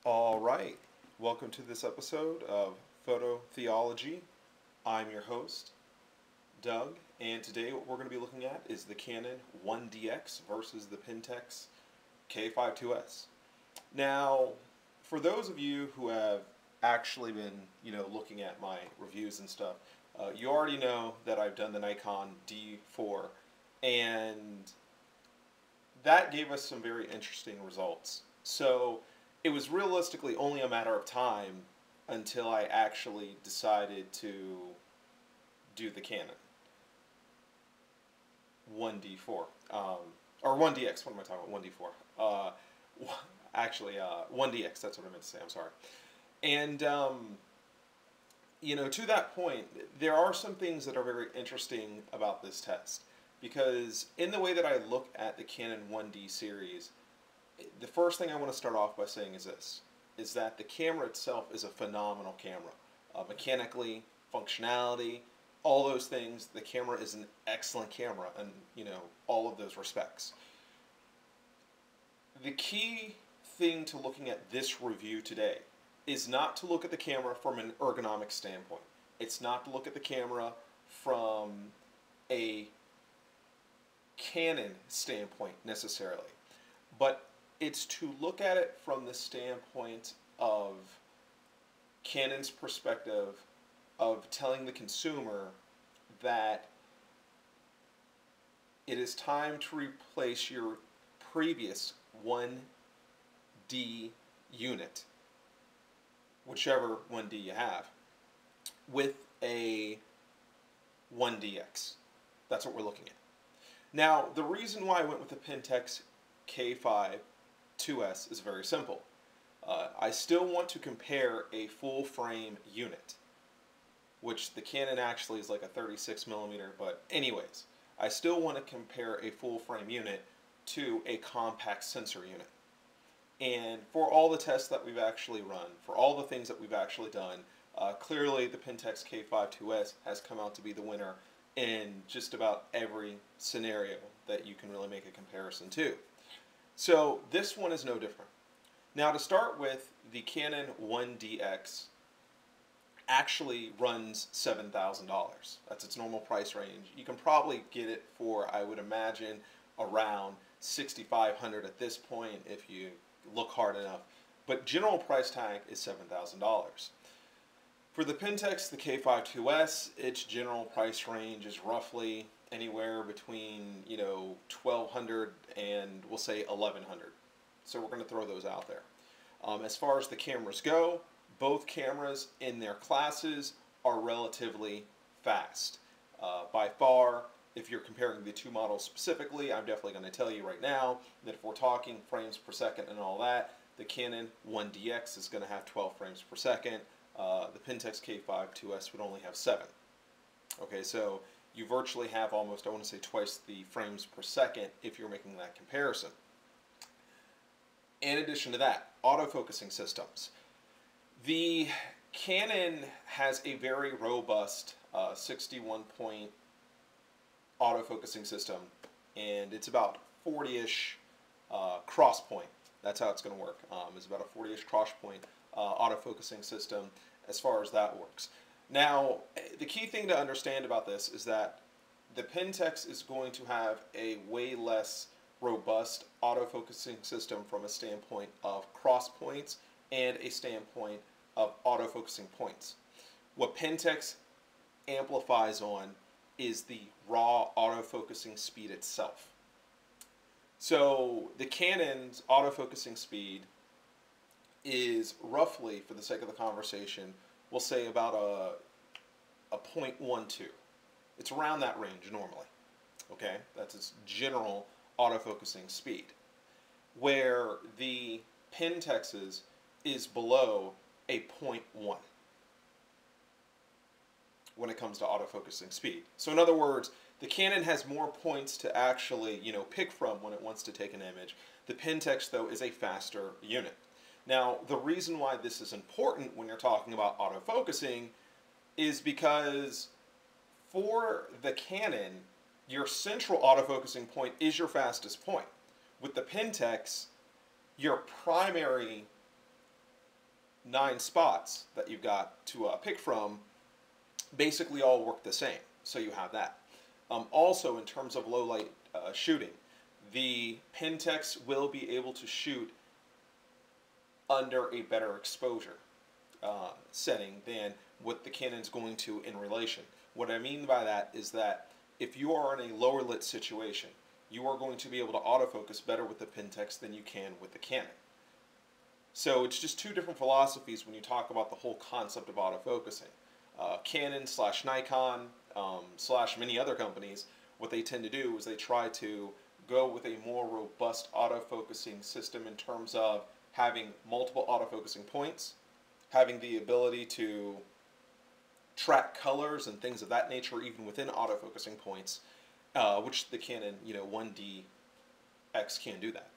All right, welcome to this episode of Photo Theology. I'm your host, Doug, and today what we're going to be looking at is the Canon 1D X versus the Pentax K5 2S. Now, for those of you who have actually been, looking at my reviews and stuff, you already know that I've done the Nikon D4, and that gave us some very interesting results. So it was realistically only a matter of time until I actually decided to do the Canon 1D4, or 1DX. What am I talking about? 1D4. Actually, 1DX. That's what I meant to say. I'm sorry. And to that point, there are some things that are very interesting about this test, because in the way that I look at the Canon 1D series, the first thing I want to start off by saying is that the camera itself is a phenomenal camera. Mechanically, functionality, all those things, the camera is an excellent camera in, all of those respects. The key thing to looking at this review today is not to look at the camera from an ergonomic standpoint. It's not to look at the camera from a Canon standpoint necessarily, but it's to look at it from the standpoint of Canon's perspective of telling the consumer that it is time to replace your previous 1D unit, whichever 1D you have, with a 1DX. That's what we're looking at. Now, the reason why I went with the Pentax K5 2S is very simple. I still want to compare a full frame unit, which the Canon actually is like a 36mm, but anyways, I still want to compare a full frame unit to a compact sensor unit. And for all the tests that we've actually run, for all the things that we've actually done, clearly the Pentax K5 2S has come out to be the winner in just about every scenario that you can really make a comparison to. So this one is no different. Now, to start with, the Canon 1D X actually runs $7,000. That's its normal price range. You can probably get it for, I would imagine, around $6,500 at this point if you look hard enough. But general price tag is $7,000. For the Pentax, the K5 2S, its general price range is roughly anywhere between, $1,200 and we'll say $1,100. So we're going to throw those out there. As far as the cameras go, both cameras in their classes are relatively fast. By far, if you're comparing the two models specifically, I'm definitely going to tell you right now that if we're talking frames per second and all that, the Canon 1DX is going to have 12 frames per second. The Pentax K5 2S would only have 7. Okay, so you virtually have almost, I want to say, twice the frames per second if you're making that comparison. In addition to that, autofocusing systems. The Canon has a very robust 61-point autofocusing system, and it's about 40-ish cross point. That's how it's going to work. It's about a 40-ish cross point autofocusing system as far as that works. Now, the key thing to understand about this is that the Pentax is going to have a way less robust autofocusing system from a standpoint of cross points and a standpoint of autofocusing points. What Pentax amplifies on is the raw autofocusing speed itself. So the Canon's autofocusing speed is roughly, for the sake of the conversation, we'll say about a 0.12. It's around that range normally. Okay, that's its general autofocusing speed. Where the Pentax's is below a 0.1 when it comes to autofocusing speed. So in other words, the Canon has more points to actually, pick from when it wants to take an image. The Pentax, though, is a faster unit. Now, the reason why this is important when you're talking about autofocusing is because for the Canon, your central autofocusing point is your fastest point. With the Pentax, your primary 9 spots that you've got to pick from basically all work the same. So you have that. Also, in terms of low light shooting, the Pentax will be able to shoot under a better exposure setting than what the Canon's going to in relation. What I mean by that is that if you are in a lower lit situation, you are going to be able to autofocus better with the Pentax than you can with the Canon. So it's just two different philosophies when you talk about the whole concept of autofocusing. Canon / Nikon / many other companies, what they tend to do is they try to go with a more robust autofocusing system in terms of having multiple autofocusing points, having the ability to track colors and things of that nature even within autofocusing points, which the Canon EOS-1D X can do that.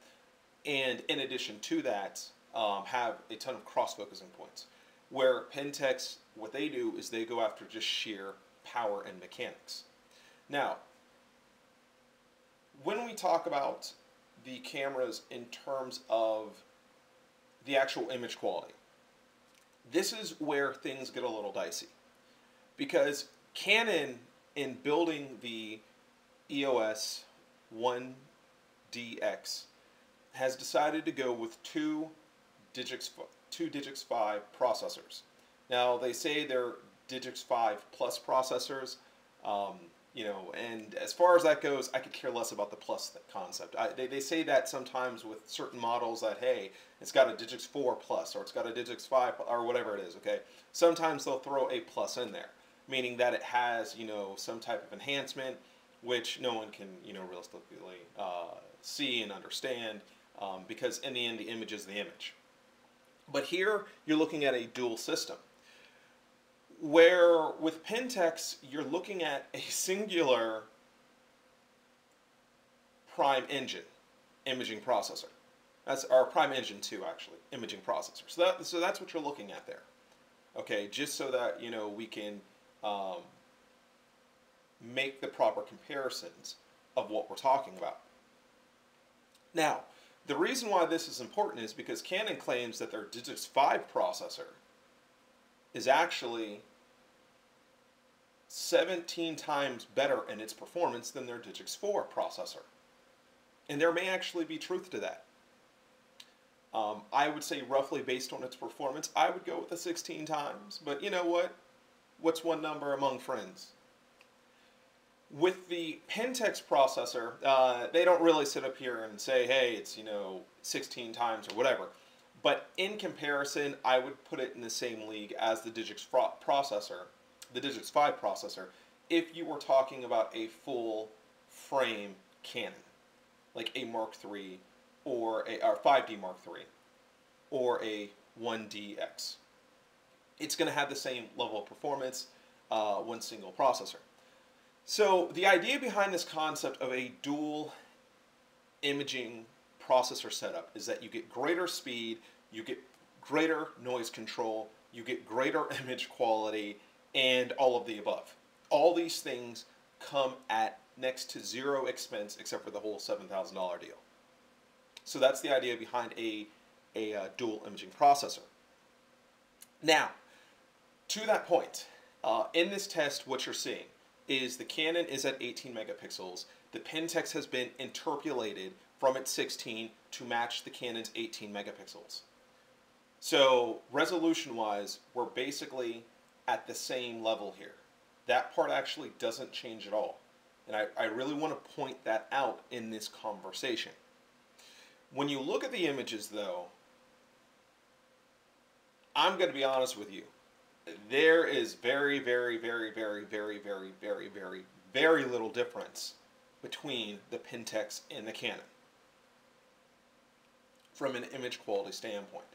And in addition to that, have a ton of cross-focusing points. Where Pentax, what they do is they go after just sheer power and mechanics. Now, when we talk about the cameras in terms of the actual image quality, this is where things get a little dicey. Because Canon, in building the EOS-1D X, has decided to go with two Digix 5 processors. Now, they say they're Digix 5 Plus processors, and as far as that goes, I could care less about the plus concept. They say that sometimes with certain models that, hey, it's got a Digix 4 Plus, or it's got a Digix 5, or whatever it is, okay? Sometimes they'll throw a plus in there, meaning that it has, some type of enhancement, which no one can, realistically see and understand, because in the end, the image is the image. But here, you're looking at a dual system, where with Pentax, you're looking at a singular prime engine imaging processor. That's our prime engine 2, actually, imaging processor. So that's what you're looking at there. Okay, just so that, we can make the proper comparisons of what we're talking about. Now, the reason why this is important is because Canon claims that their Digix 5 processor is actually 17 times better in its performance than their Digix 4 processor. And there may actually be truth to that. I would say roughly based on its performance, I would go with the 16 times. But you know what? What's one number among friends? With the Pentax processor, they don't really sit up here and say, hey, it's 16 times or whatever. But in comparison, I would put it in the same league as the Digix processor, the Digix 5 processor, if you were talking about a full frame Canon, like a Mark III or a 5D Mark III or a 1D X. It's going to have the same level of performance, one single processor. So the idea behind this concept of a dual imaging processor setup is that you get greater speed, you get greater noise control, you get greater image quality, and all of the above. All these things come at next to zero expense except for the whole $7,000 deal. So that's the idea behind a dual imaging processor. Now, to that point, in this test, what you're seeing is the Canon is at 18 megapixels. The Pentax has been interpolated from its 16 to match the Canon's 18 megapixels. So resolution-wise, we're basically at the same level here. That part actually doesn't change at all. And I really want to point that out in this conversation. When you look at the images, though, I'm going to be honest with you. There is very, very, very, very, very, very, very, very, very little difference between the Pentax and the Canon from an image quality standpoint.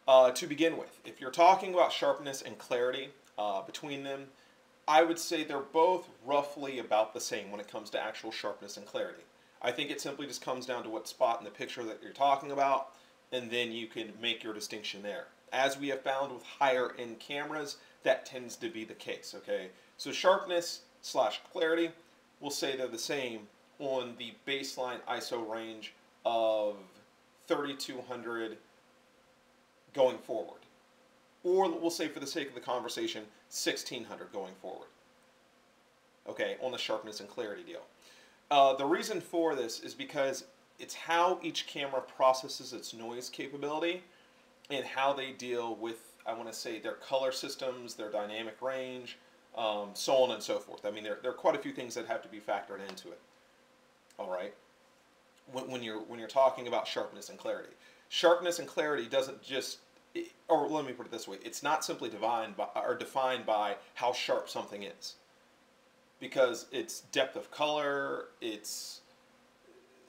To begin with, if you're talking about sharpness and clarity between them, I would say they're both roughly about the same when it comes to actual sharpness and clarity. I think it simply just comes down to what spot in the picture that you're talking about, and then you can make your distinction there. As we have found with higher end cameras, that tends to be the case, okay? So sharpness / clarity, we'll say they're the same on the baseline ISO range of 3200 going forward. or we'll say for the sake of the conversation, 1600 going forward. Okay, on the sharpness and clarity deal. The reason for this is because it's how each camera processes its noise capability and how they deal with, I want to say, their color systems, their dynamic range, so on and so forth. I mean, there are quite a few things that have to be factored into it. All right. When you're talking about sharpness and clarity doesn't just, or let me put it this way, it's not simply defined by how sharp something is, because it's depth of color, it's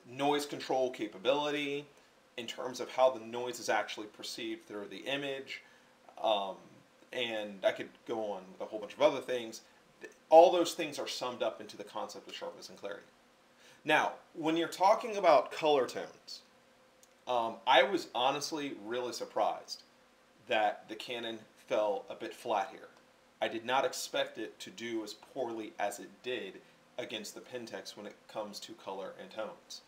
noise control capability in terms of how the noise is actually perceived through the image, and I could go on with a whole bunch of other things. All those things are summed up into the concept of sharpness and clarity. Now, when you're talking about color tones, I was honestly really surprised that the Canon fell a bit flat here. I did not expect it to do as poorly as it did against the Pentax when it comes to color and tones.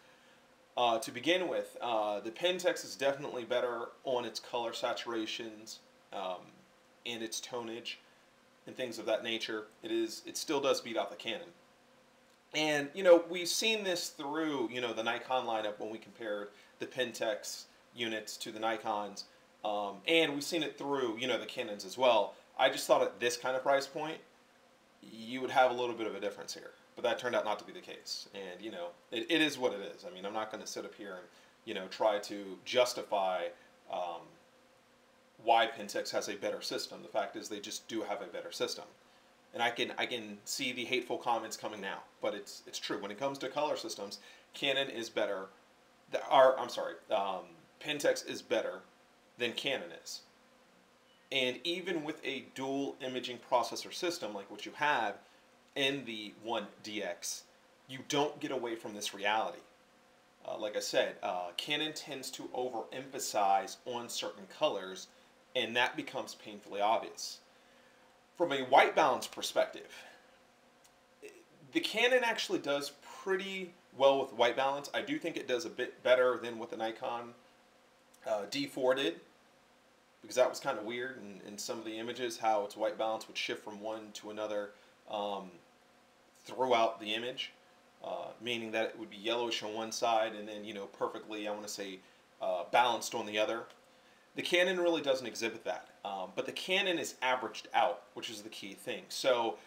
To begin with, the Pentax is definitely better on its color saturations and its tonage and things of that nature. It still does beat out the Canon. And, you know, we've seen this through, you know, the Nikon lineup when we compared the Pentax units to the Nikons. And we've seen it through, you know, the Canons as well. I just thought at this kind of price point, you would have a little bit of a difference here. But that turned out not to be the case. And, you know, it is what it is. I mean, I'm not going to sit up here and, you know, try to justify why Pentax has a better system. The fact is they just do have a better system. And I can see the hateful comments coming now, but it's true. When it comes to color systems, Canon is better. Pentax is better than Canon is. And even with a dual imaging processor system like what you have in the 1D X, you don't get away from this reality. Like I said, Canon tends to overemphasize on certain colors, and that becomes painfully obvious. From a white balance perspective, the Canon actually does pretty well with white balance. I do think it does a bit better than what the Nikon D4 did, because that was kind of weird in some of the images, how its white balance would shift from one to another throughout the image, meaning that it would be yellowish on one side and then, you know, perfectly, I want to say, balanced on the other. The Canon really doesn't exhibit that, but the Canon is averaged out, which is the key thing. So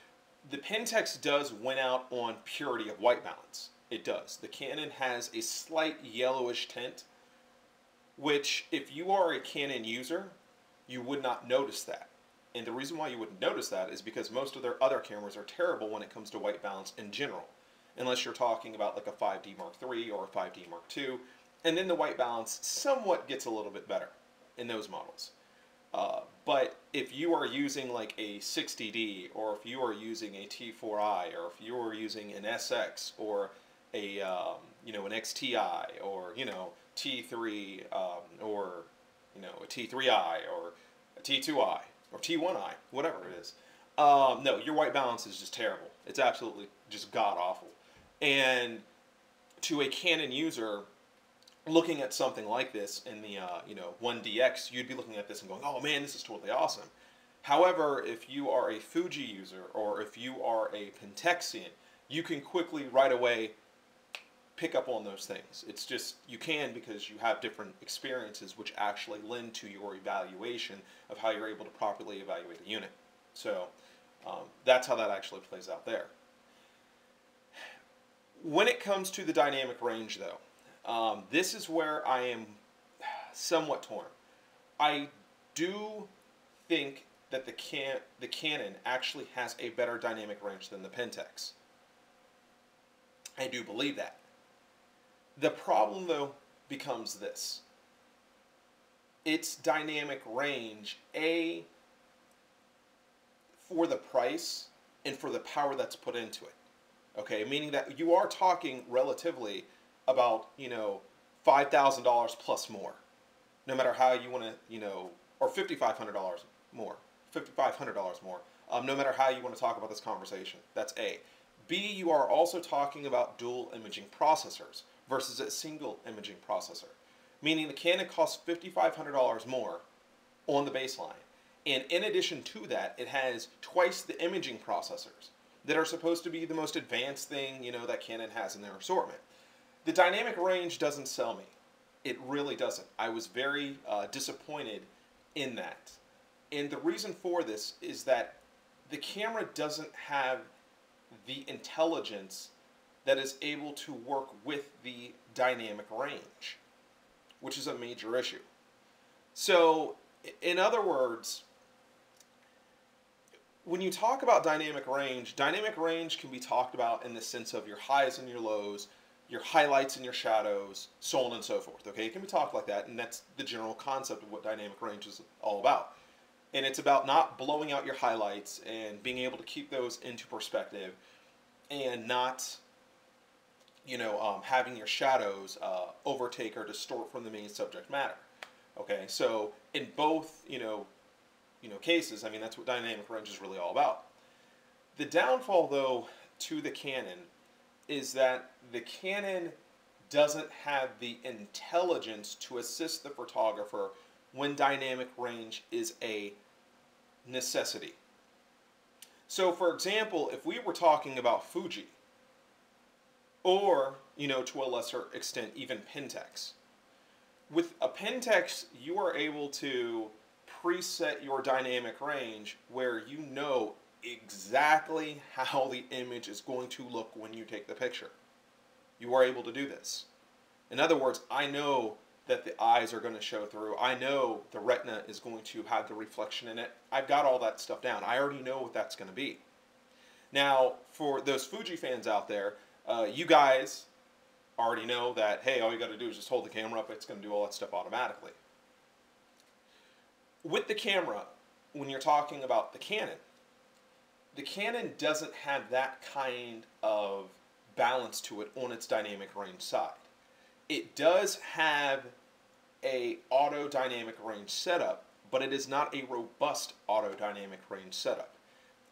the Pentax does win out on purity of white balance. It does. The Canon has a slight yellowish tint, which if you are a Canon user, you would not notice that. And the reason why you wouldn't notice that is because most of their other cameras are terrible when it comes to white balance in general, unless you're talking about like a 5D Mark III or a 5D Mark II, and then the white balance somewhat gets a little bit better in those models. But if you are using like a 60D, or if you are using a T4i, or if you are using an SX, or a you know, an XTI, or, you know, T3, or, you know, a T3i, or a T2i, or T1i, whatever it is, no, your white balance is just terrible. It's absolutely just god awful. And to a Canon user, looking at something like this in the you know, 1D X, you'd be looking at this and going, oh man, this is totally awesome. However, if you are a Fuji user, or if you are a Pentaxian, you can quickly, right away, pick up on those things. It's just, you can, because you have different experiences which actually lend to your evaluation of how you're able to properly evaluate a unit. So that's how that actually plays out there. When it comes to the dynamic range, though, this is where I am somewhat torn. I do think that the Canon actually has a better dynamic range than the Pentax. I do believe that. The problem, though, becomes this. Its dynamic range, A, for the price and for the power that's put into it. Okay, meaning that you are talking relatively about, you know, $5,000 plus more, no matter how you want to, you know, or $5,500 more, $5,500 more, no matter how you want to talk about this conversation. That's A. B, you are also talking about dual imaging processors versus a single imaging processor, meaning the Canon costs $5,500 more on the baseline, And in addition to that, it has twice the imaging processors that are supposed to be the most advanced thing, you know, that Canon has in their assortment. The dynamic range doesn't sell me. It really doesn't. I was very disappointed in that. And the reason for this is that the camera doesn't have the intelligence that is able to work with the dynamic range, which is a major issue. So, in other words, when you talk about dynamic range can be talked about in the sense of your highs and your lows, your highlights and your shadows, so on and so forth. Okay, it can be talked like that, and that's the general concept of what dynamic range is all about. And it's about not blowing out your highlights and being able to keep those into perspective, and not, you know, having your shadows overtake or distort from the main subject matter. Okay, so in both, you know, cases, I mean, that's what dynamic range is really all about. The downfall, though, to the Canon is that the Canon doesn't have the intelligence to assist the photographer when dynamic range is a necessity. So, for example, if we were talking about Fuji, or, you know, to a lesser extent, even Pentax, with a Pentax, you are able to preset your dynamic range where you know exactly how the image is going to look when you take the picture. You are able to do this. In other words, I know that the eyes are going to show through. I know the retina is going to have the reflection in it. I've got all that stuff down. I already know what that's going to be. Now, for those Fuji fans out there, you guys already know that, hey, all you got to do is just hold the camera up. It's going to do all that stuff automatically. With the camera, when you're talking about the Canon doesn't have that kind of balance to it on its dynamic range side. It does have a auto dynamic range setup, but it is not a robust auto dynamic range setup.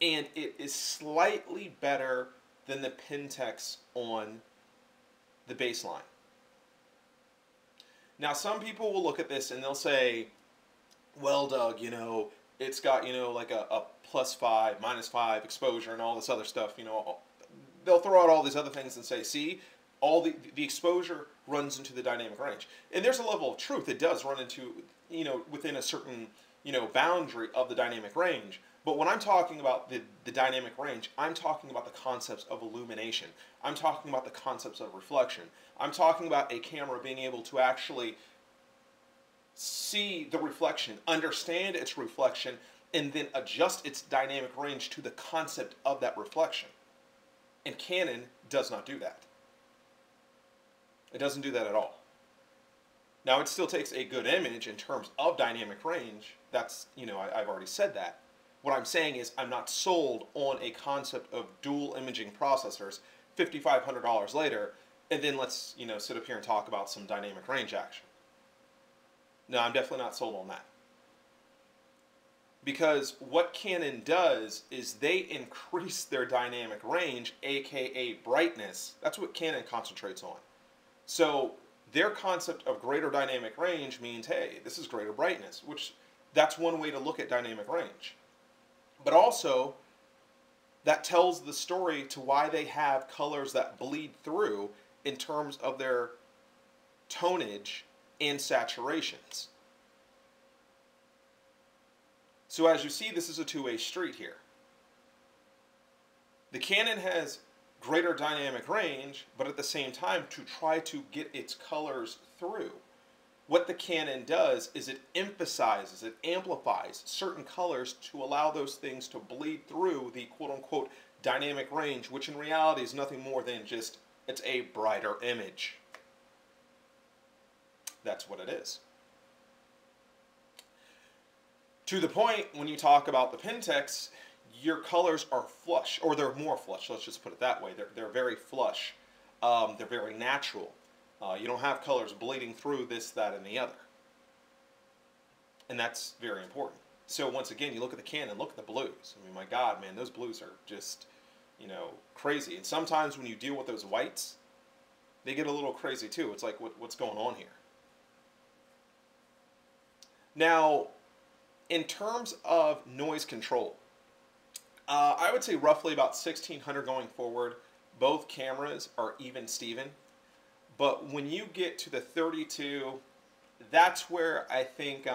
And it is slightly better than the Pentax on the baseline. Now, some people will look at this and they'll say, well, Doug, you know, it's got, you know, like a +5, -5 exposure and all this other stuff, you know. They'll throw out all these other things and say, see, all the exposure runs into the dynamic range. And there's a level of truth. It does run into, you know, within a certain, you know, boundary of the dynamic range. But when I'm talking about the dynamic range, I'm talking about the concepts of illumination. I'm talking about the concepts of reflection. I'm talking about a camera being able to actually see the reflection, understand its reflection, and then adjust its dynamic range to the concept of that reflection. And Canon does not do that. It doesn't do that at all. Now, it still takes a good image in terms of dynamic range. That's, you know, I've already said that. What I'm saying is I'm not sold on a concept of dual imaging processors $5,500 later, and then let's, you know, sit up here and talk about some dynamic range action. No, I'm definitely not sold on that. Because what Canon does is they increase their dynamic range, aka brightness. That's what Canon concentrates on. So their concept of greater dynamic range means, hey, this is greater brightness, which that's one way to look at dynamic range. But also, that tells the story to why they have colors that bleed through in terms of their tonage and saturations. So as you see, this is a two-way street here. The Canon has greater dynamic range, but at the same time, to try to get its colors through, what the Canon does is it emphasizes, it amplifies certain colors to allow those things to bleed through the quote-unquote dynamic range, which in reality is nothing more than just, it's a brighter image. That's what it is. To the point, when you talk about the Pentax, your colors are flush, or they're more flush, let's just put it that way. They're very flush. They're very natural. You don't have colors bleeding through this, that, and the other. And that's very important. So once again, you look at the Canon, look at the blues. I mean, my God, man, those blues are just, you know, crazy. And sometimes when you deal with those whites, they get a little crazy too. It's like, what's going on here? Now, In terms of noise control, I would say roughly about 1600 going forward. Both cameras are even Steven. But when you get to the 32, that's where I think,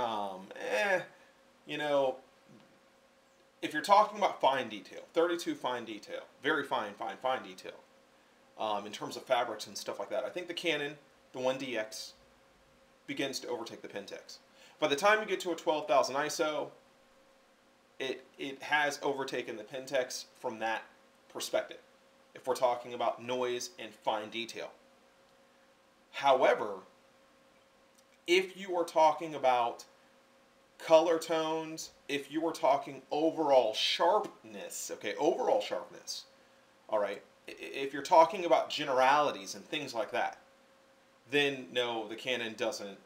you know, if you're talking about fine detail, 32 fine detail, very fine detail, in terms of fabrics and stuff like that, I think the Canon, the 1D X, begins to overtake the Pentax. By the time you get to a 12,000 ISO, it has overtaken the Pentax from that perspective, if we're talking about noise and fine detail. However, if you are talking about color tones, if you were talking overall sharpness, okay, overall sharpness, all right, if you're talking about generalities and things like that, then no, the Canon doesn't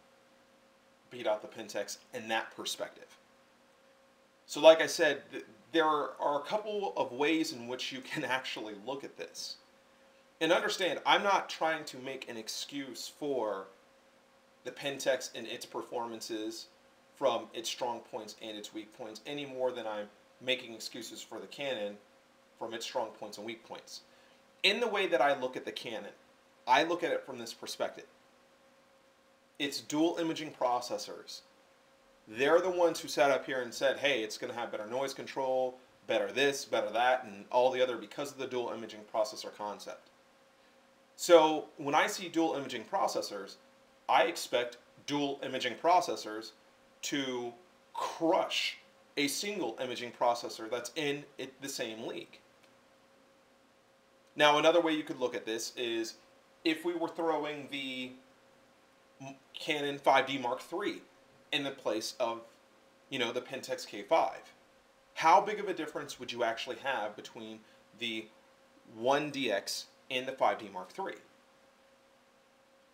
beat out the Pentax in that perspective. So like I said, there are a couple of ways in which you can actually look at this. And understand, I'm not trying to make an excuse for the Pentax and its performances from its strong points and its weak points any more than I'm making excuses for the Canon from its strong points and weak points. In the way that I look at the Canon, I look at it from this perspective. It's dual imaging processors. They're the ones who sat up here and said, hey, it's going to have better noise control, better this, better that, and all the other because of the dual imaging processor concept. So when I see dual imaging processors, I expect dual imaging processors to crush a single imaging processor that's in the same league. Now, another way you could look at this is if we were throwing the Canon 5D Mark III in the place of, you know, the Pentax K5. How big of a difference would you actually have between the 1DX and the 5D Mark III?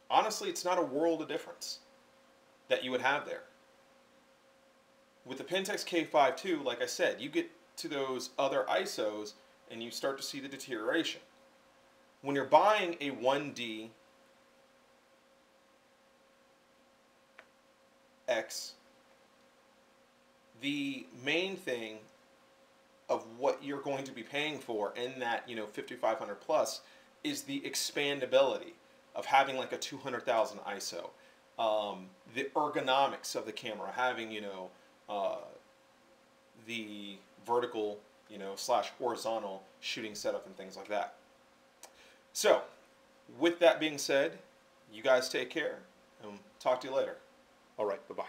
Honestly, it's not a world of difference that you would have there. With the Pentax K5 too, like I said, you get to those other ISOs and you start to see the deterioration. When you're buying a 1D X, the main thing of what you're going to be paying for in that, you know, 5500 plus is the expandability of having like a 200,000 ISO, the ergonomics of the camera, having, you know, the vertical, you know, / horizontal shooting setup and things like that. So, with that being said, you guys take care and talk to you later. All right, bye-bye.